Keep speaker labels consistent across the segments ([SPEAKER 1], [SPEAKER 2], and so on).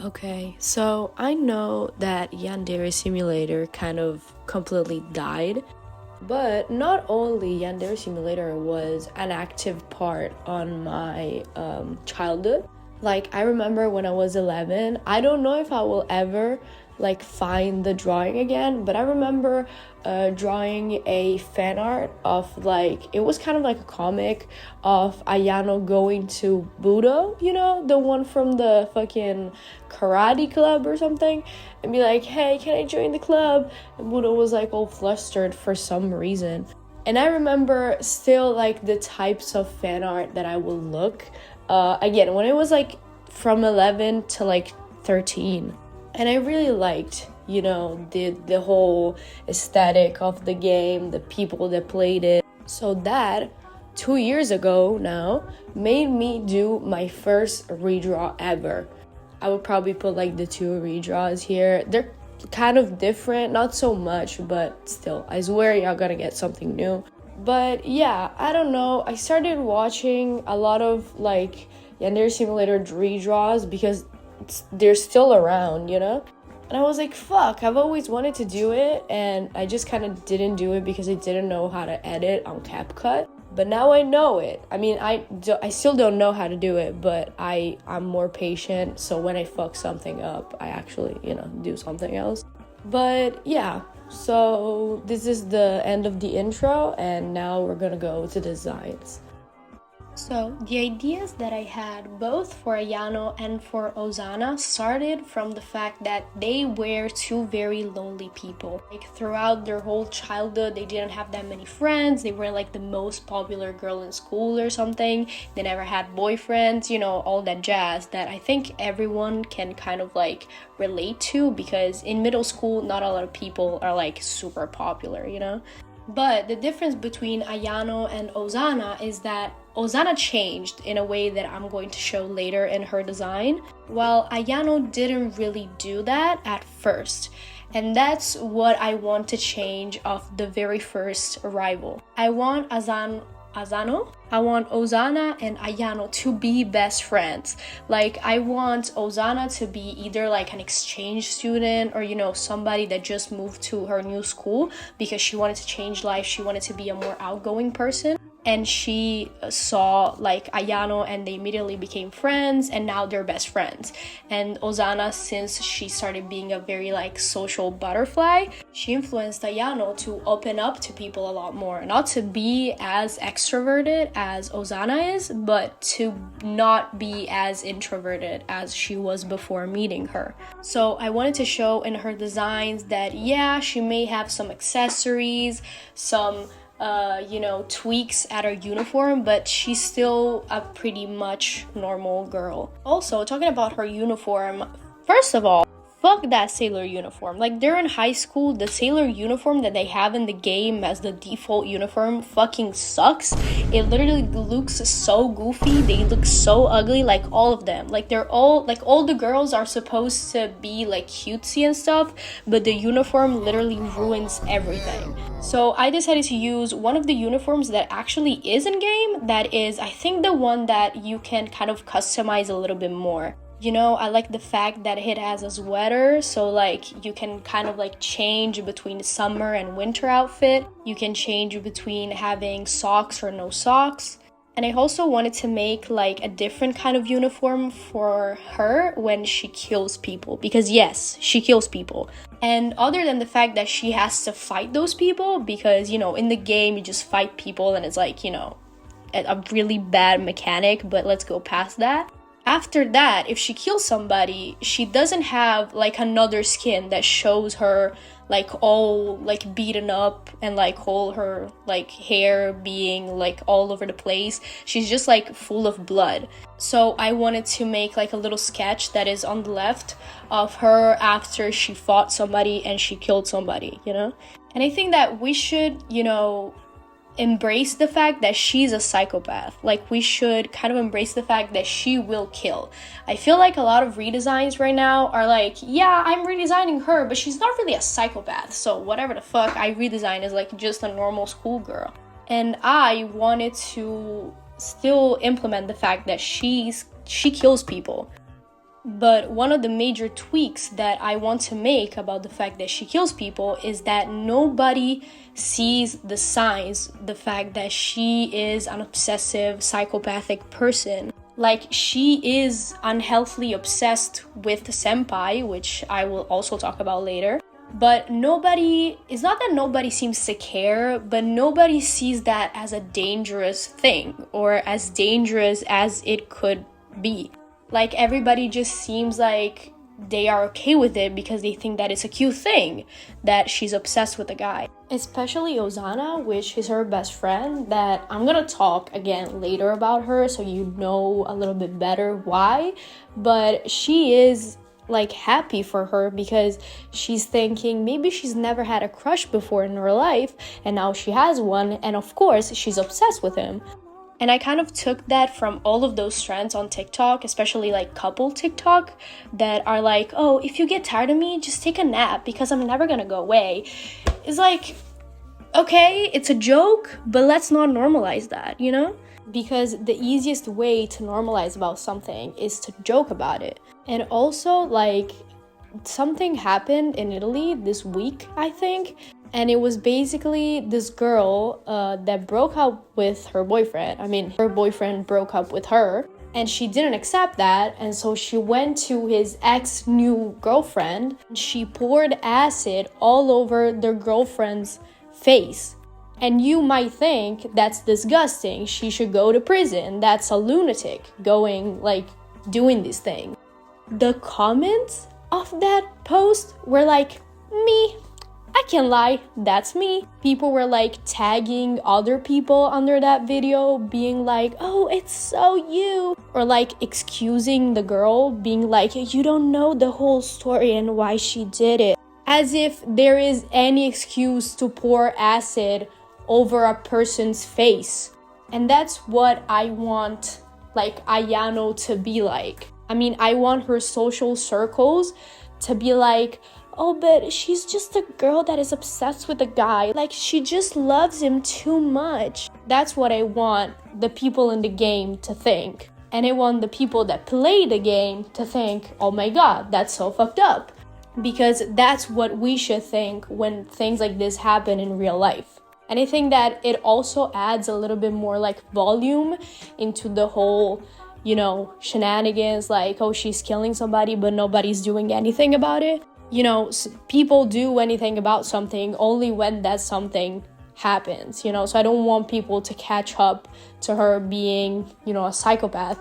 [SPEAKER 1] Okay, so I know that Yandere Simulator kind of completely died, but not only Yandere Simulator was an active part on my childhood. Like, I remember when I was 11, I don't know if I will ever like find the drawing again, but I remember drawing a fan art of, like, it was kind of like a comic of Ayano going to Budo, you know, the one from the fucking karate club or something, and be like, hey, can I join the club? And Budo was like all flustered for some reason. And I remember still like the types of fan art that I would look again when it was like from 11 to like 13. And I really liked, you know, the whole aesthetic of the game, the people that played it. So that 2 years ago now made me do my first redraw ever. I would probably put like the 2 redraws here. They're kind of different, not so much, but still, I swear y'all gonna get something new. But yeah, I don't know. I started watching a lot of like Yandere Simulator redraws because they're still around, you know? And I was like, fuck, I've always wanted to do it, and I just kind of didn't do it because I didn't know how to edit on CapCut. But now I know it. I mean, I still don't know how to do it, but I'm more patient, so when I fuck something up, I actually, you know, do something else. But yeah, so this is the end of the intro, and now we're gonna go to designs. So the ideas that I had both for Ayano and for Osana started from the fact that they were 2 very lonely people. Like throughout their whole childhood, they didn't have that many friends. They were like the most popular girl in school or something. They never had boyfriends, you know, all that jazz that I think everyone can kind of like relate to, because in middle school, not a lot of people are like super popular, you know? But the difference between Ayano and Osana is that Osana changed in a way that I'm going to show later in her design, while Ayano didn't really do that at first. And that's what I want to change of the very first arrival. I want Osana and Ayano to be best friends. Like, I want Osana to be either like an exchange student or, you know, somebody that just moved to her new school because she wanted to change life. She wanted to be a more outgoing person. And she saw like Ayano and they immediately became friends, and now they're best friends. And Osana, since she started being a very like social butterfly, she influenced Ayano to open up to people a lot more. Not to be as extroverted as Osana is, but to not be as introverted as she was before meeting her. So I wanted to show in her designs that, yeah, she may have some accessories, some you know, tweaks at her uniform, but she's still a pretty much normal girl. Also, talking about her uniform, first of all, fuck that sailor uniform. Like, they're in high school, the sailor uniform that they have in the game as the default uniform fucking sucks. It literally looks so goofy. They look so ugly, like all of them. Like, they're all, like, all the girls are supposed to be like cutesy and stuff, but the uniform literally ruins everything. So I decided to use one of the uniforms that actually is in game, that is, I think, the one that you can kind of customize a little bit more. You know, I like the fact that it has a sweater, so like you can kind of like change between summer and winter outfit. You can change between having socks or no socks. And I also wanted to make like a different kind of uniform for her when she kills people, because yes, she kills people. And other than the fact that she has to fight those people, because, you know, in the game you just fight people and it's like, you know, a really bad mechanic, but let's go past that. After that, if she kills somebody, she doesn't have like another skin that shows her like all like beaten up and like all her like hair being like all over the place. She's just like full of blood. So I wanted to make like a little sketch that is on the left of her after she fought somebody and she killed somebody, you know? And I think that we should, you know, embrace the fact that she's a psychopath. Like, we should kind of embrace the fact that she will kill. I feel like a lot of redesigns right now are like, yeah, I'm redesigning her, but she's not really a psychopath, so whatever the fuck I redesign is like just a normal schoolgirl. And I wanted to still implement the fact that she kills people. But one of the major tweaks that I want to make about the fact that she kills people is that nobody sees the signs, the fact that she is an obsessive, psychopathic person. Like, she is unhealthily obsessed with senpai, which I will also talk about later. But it's not that nobody seems to care, but nobody sees that as a dangerous thing or as dangerous as it could be. Like, everybody just seems like they are okay with it because they think that it's a cute thing, that she's obsessed with a guy. Especially Osana, which is her best friend, that I'm gonna talk again later about her so you know a little bit better why. But she is like happy for her because she's thinking maybe she's never had a crush before in her life and now she has one, and of course she's obsessed with him. And I kind of took that from all of those trends on TikTok, especially like couple TikTok, that are like, oh, if you get tired of me, just take a nap because I'm never gonna go away. It's like, okay, it's a joke, but let's not normalize that, you know? Because the easiest way to normalize about something is to joke about it. And also, like, something happened in Italy this week, I think, and it was basically this girl that broke up with her boyfriend. I mean, her boyfriend broke up with her, and she didn't accept that, and so she went to his ex-new girlfriend. She poured acid all over their girlfriend's face. And you might think that's disgusting, she should go to prison, that's a lunatic doing these things. The comments of that post were like, me, I can't lie, that's me. People were like tagging other people under that video, being like, oh, it's so you. Or like excusing the girl, being like, you don't know the whole story and why she did it. As if there is any excuse to pour acid over a person's face. And that's what I want, like, Ayano to be like. I mean, I want her social circles to be like, oh, but she's just a girl that is obsessed with a guy. Like, she just loves him too much. That's what I want the people in the game to think. And I want the people that play the game to think, oh my god, that's so fucked up. Because that's what we should think when things like this happen in real life. And I think that it also adds a little bit more like volume into the whole, you know, shenanigans, like, oh, she's killing somebody, but nobody's doing anything about it. You know, people do anything about something only when that something happens, you know, so I don't want people to catch up to her being, you know, a psychopath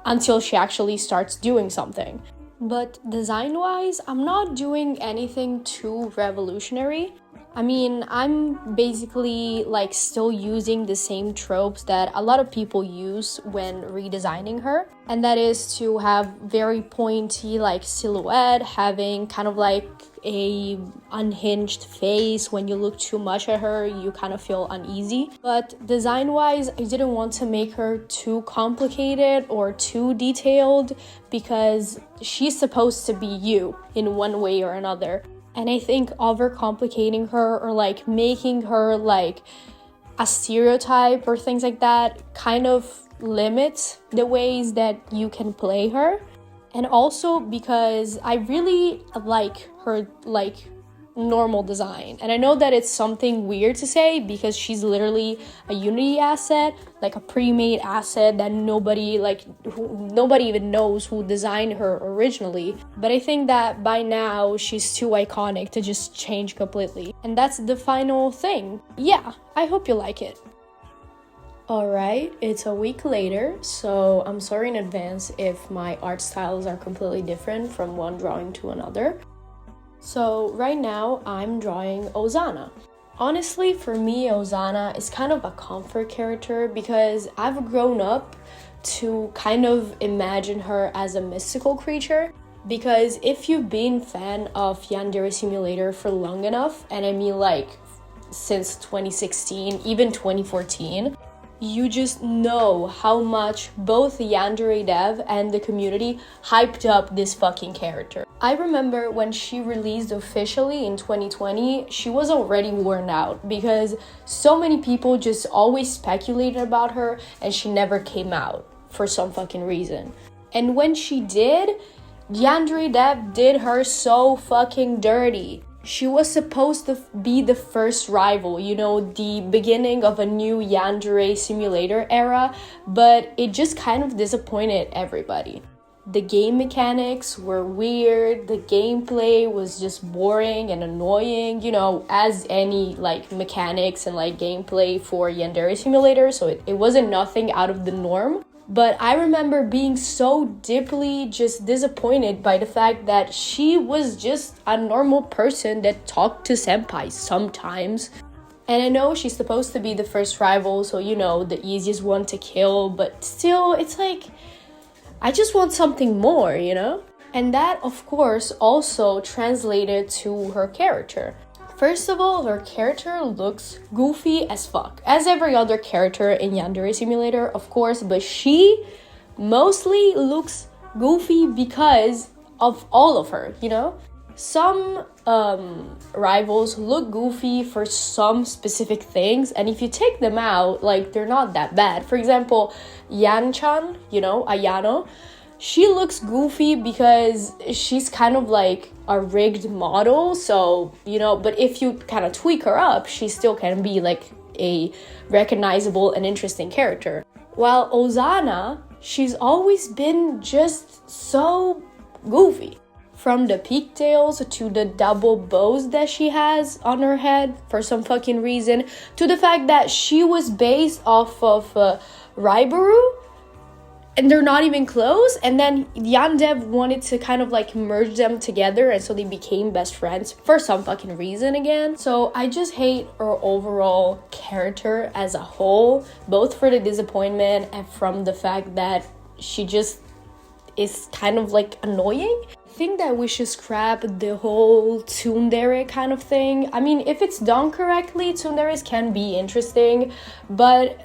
[SPEAKER 1] until she actually starts doing something. But design-wise, I'm not doing anything too revolutionary. I mean, I'm basically like still using the same tropes that a lot of people use when redesigning her. And that is to have very pointy like silhouette, having kind of like a unhinged face. When you look too much at her, you kind of feel uneasy. But design-wise, I didn't want to make her too complicated or too detailed because she's supposed to be you in one way or another. And I think overcomplicating her or like making her like a stereotype or things like that kind of limits the ways that you can play her. And also because I really like her like normal design. And I know that it's something weird to say because she's literally a Unity asset, like a pre-made asset that nobody even knows who designed her originally. But I think that by now she's too iconic to just change completely. And that's the final thing. Yeah, I hope you like it. Alright, it's a week later, so I'm sorry in advance if my art styles are completely different from one drawing to another. So right now I'm drawing Osana. Honestly, for me, Osana is kind of a comfort character because I've grown up to kind of imagine her as a mystical creature. Because if you've been a fan of Yandere Simulator for long enough, and I mean like since 2016, even 2014, you just know how much both Yandere dev and the community hyped up this fucking character. I remember when she released officially in 2020, she was already worn out because so many people just always speculated about her and she never came out for some fucking reason. And when she did, Yandere Dev did her so fucking dirty. She was supposed to be the first rival, you know, the beginning of a new Yandere Simulator era, but it just kind of disappointed everybody. The game mechanics were weird, the gameplay was just boring and annoying, you know, as any like mechanics and like gameplay for Yandere Simulator, so it wasn't nothing out of the norm. But I remember being so deeply just disappointed by the fact that she was just a normal person that talked to senpai sometimes. And I know she's supposed to be the first rival, so you know, the easiest one to kill, but still, it's like, I just want something more, you know? And that, of course, also translated to her character. First of all, her character looks goofy as fuck, as every other character in Yandere Simulator, of course, but she mostly looks goofy because of all of her, you know? Some rivals look goofy for some specific things, and if you take them out, like, they're not that bad. For example, Yan-chan, you know, Ayano, she looks goofy because she's kind of like a rigged model, so, you know, but if you kind of tweak her up, she still can be like a recognizable and interesting character. While Osana, she's always been just so goofy. From the pigtails to the double bows that she has on her head for some fucking reason, to the fact that she was based off of Raibaru, and they're not even close, and then Yandev wanted to kind of like merge them together, and so they became best friends for some fucking reason again. So I just hate her overall character as a whole, both for the disappointment and from the fact that she just is kind of like annoying. I think that we should scrap the whole tsundere kind of thing. I mean, if it's done correctly, tsunderes can be interesting, but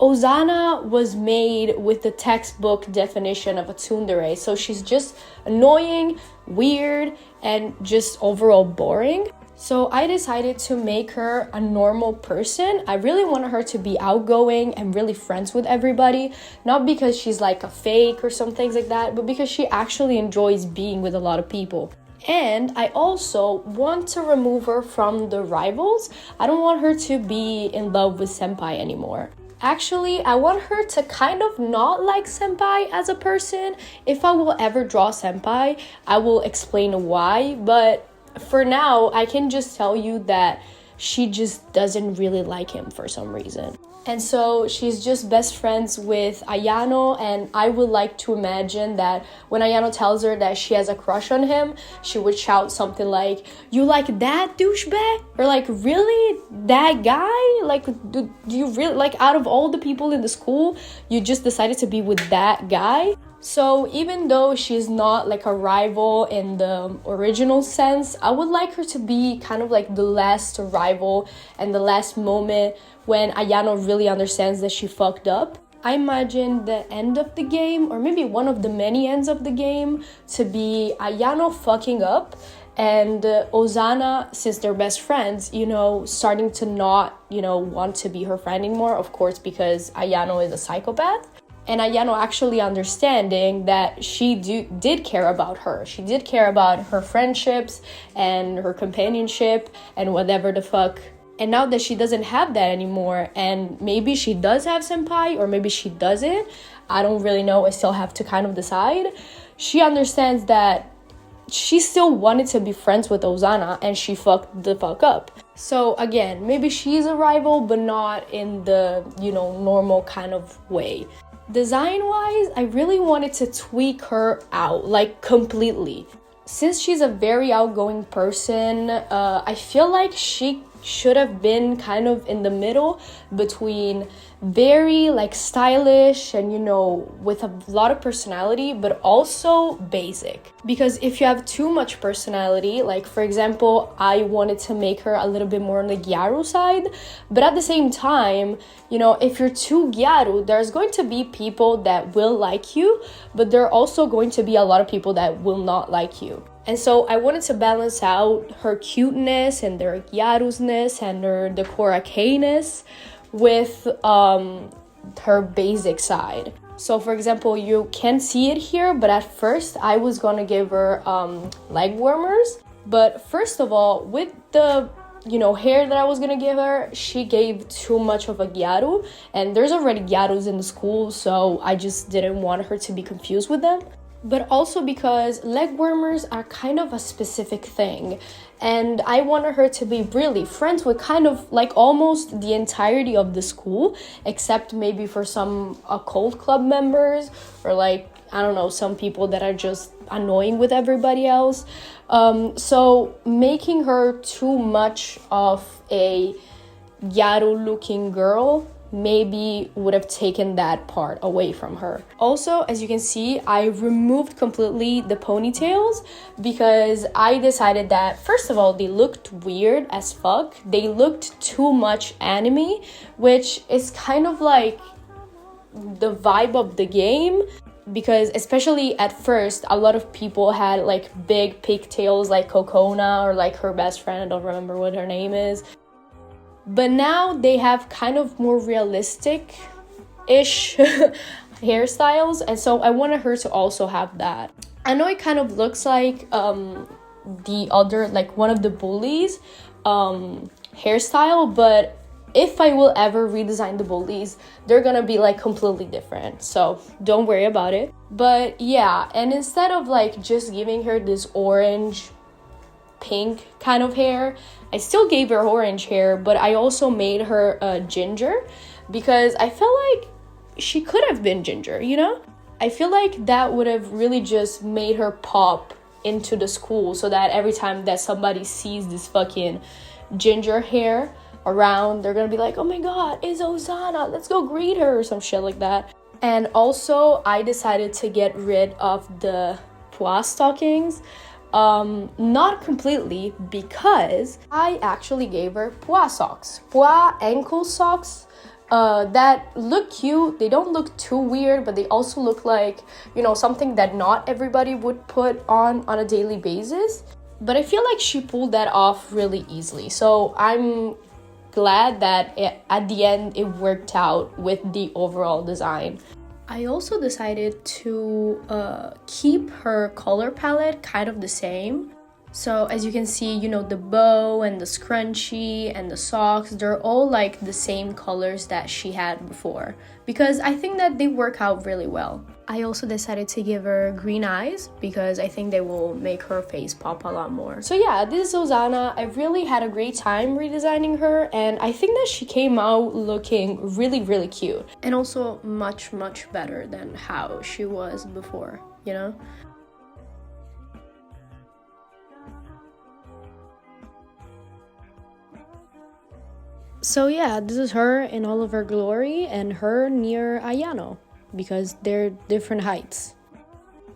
[SPEAKER 1] Osana was made with the textbook definition of a tsundere, so she's just annoying, weird, and just overall boring. So I decided to make her a normal person. I really wanted her to be outgoing and really friends with everybody, not because she's like a fake or some things like that, but because she actually enjoys being with a lot of people. And I also want to remove her from the rivals. I don't want her to be in love with senpai anymore. Actually, I want her to kind of not like senpai as a person. If I will ever draw senpai, I will explain why, but for now, I can just tell you that she just doesn't really like him for some reason. And so she's just best friends with Ayano, and I would like to imagine that when Ayano tells her that she has a crush on him, she would shout something like, "You like that douchebag?" Or like, "Really? That guy? Like, do you really, like, out of all the people in the school, you just decided to be with that guy?" So even though she's not like a rival in the original sense, I would like her to be kind of like the last rival and the last moment when Ayano really understands that she fucked up. I imagine the end of the game, or maybe one of the many ends of the game, to be Ayano fucking up and Osana, since they're best friends, you know, starting to not, you know, want to be her friend anymore, of course, because Ayano is a psychopath. And Ayano actually understanding that she did care about her. She did care about her friendships and her companionship and whatever the fuck. And now that she doesn't have that anymore, and maybe she does have senpai or maybe she doesn't, I don't really know, I still have to kind of decide. She understands that she still wanted to be friends with Osana and she fucked the fuck up. So again, maybe she's a rival, but not in the, you know, normal kind of way. Design-wise, I really wanted to tweak her out, like, completely. Since she's a very outgoing person, I feel like she should have been kind of in the middle between very, like, stylish and, you know, with a lot of personality, but also basic. Because if you have too much personality, like, for example, I wanted to make her a little bit more on the gyaru side, but at the same time, you know, if you're too gyaru, there's going to be people that will like you, but there are also going to be a lot of people that will not like you. And so I wanted to balance out her cuteness and her gyarusness and her dekorake-ness with her basic side. So for example, you can't see it here, but at first I was gonna give her leg warmers. But first of all, with the hair that I was gonna give her, she gave too much of a gyaru, and there's already gyarus in the school, so I just didn't want her to be confused with them. But also because leg warmers are kind of a specific thing, and I wanted her to be really friends with kind of like almost the entirety of the school, except maybe for some occult club members, or like, I don't know, some people that are just annoying with everybody else. So making her too much of a gyaru looking girl maybe would have taken that part away from her. Also, as you can see, I removed completely the ponytails because I decided that, first of all, they looked weird as fuck. They looked too much anime, which is kind of like the vibe of the game, because especially at first, a lot of people had like big pigtails like Kokona or like her best friend, I don't remember what her name is. But now they have kind of more realistic-ish hairstyles, and so I wanted her to also have that. I know it kind of looks like the other, like one of the bullies hairstyle, but if I will ever redesign the bullies, they're gonna be like completely different, so don't worry about it. But yeah, and instead of like just giving her this orange pink kind of hair, I still gave her orange hair, but I also made her ginger because I felt like she could have been ginger, I feel like that would have really just made her pop into the school, so that every time that somebody sees this fucking ginger hair around, they're gonna be like, oh my god, it's Osana, let's go greet her, or some shit like that. And also I decided to get rid of the pois stockings. Not completely, because I actually gave her pois socks, pois ankle socks, that look cute. They don't look too weird, but they also look like, something that not everybody would put on a daily basis. But I feel like she pulled that off really easily, so I'm glad that at the end it worked out with the overall design. I also decided to keep her color palette kind of the same. So as you can see, the bow and the scrunchie and the socks, they're all like the same colors that she had before, because I think that they work out really well. I also decided to give her green eyes because I think they will make her face pop a lot more. So yeah, this is Osana. I really had a great time redesigning her, and I think that she came out looking really, really cute. And also much, much better than how she was before, So yeah, this is her in all of her glory, and her near Ayano, because they're different heights.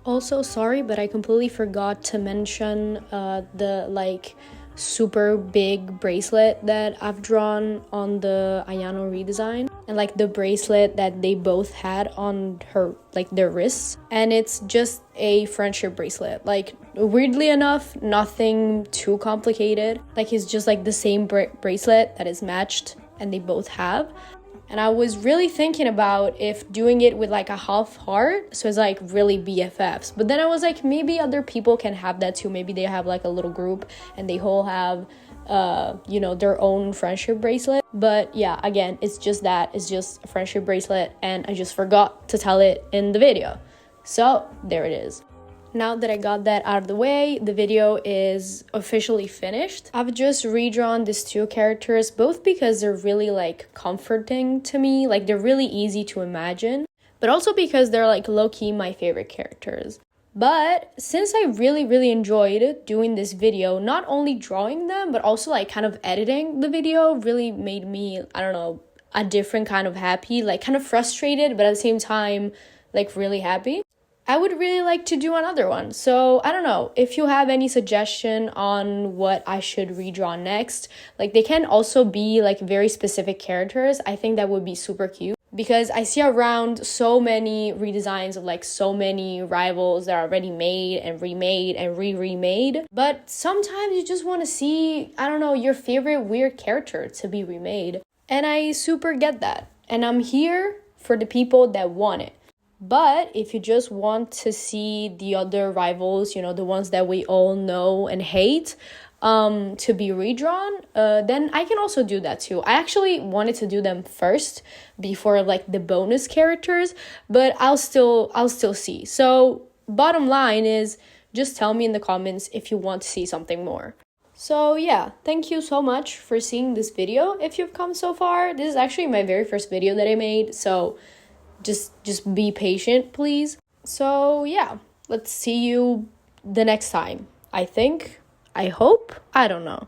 [SPEAKER 1] Also, sorry, but I completely forgot to mention the like super big bracelet that I've drawn on the Ayano redesign, and like the bracelet that they both had on her, like their wrists, and it's just a friendship bracelet. Like, weirdly enough, nothing too complicated, like it's just like the same bracelet that is matched and they both have. And I was really thinking about if doing it with like a half heart, so it's like really BFFs. But then I was like, maybe other people can have that too. Maybe they have like a little group and they all have, their own friendship bracelet. But yeah, again, it's just that. It's just a friendship bracelet, and I just forgot to tell it in the video. So there it is. Now that I got that out of the way, the video is officially finished. I've just redrawn these two characters, both because they're really like comforting to me, like they're really easy to imagine, but also because they're like low-key my favorite characters. But since I really, really enjoyed doing this video, not only drawing them, but also like kind of editing the video really made me, I don't know, a different kind of happy, like kind of frustrated, but at the same time, like really happy. I would really like to do another one. So I don't know if you have any suggestion on what I should redraw next. Like they can also be like very specific characters. I think that would be super cute, because I see around so many redesigns of like so many rivals that are already made and remade and remade. But sometimes you just want to see, I don't know, your favorite weird character to be remade. And I super get that. And I'm here for the people that want it. But if you just want to see the other rivals, you know, the ones that we all know and hate, to be redrawn, then I can also do that too. I actually wanted to do them first before like the bonus characters, but I'll still see. So bottom line is, just tell me in the comments if you want to see something more. So yeah, thank you so much for seeing this video. If you've come so far, this is actually my very first video that I made, so just be patient, please. So yeah, let's see you the next time. I hope, I don't know.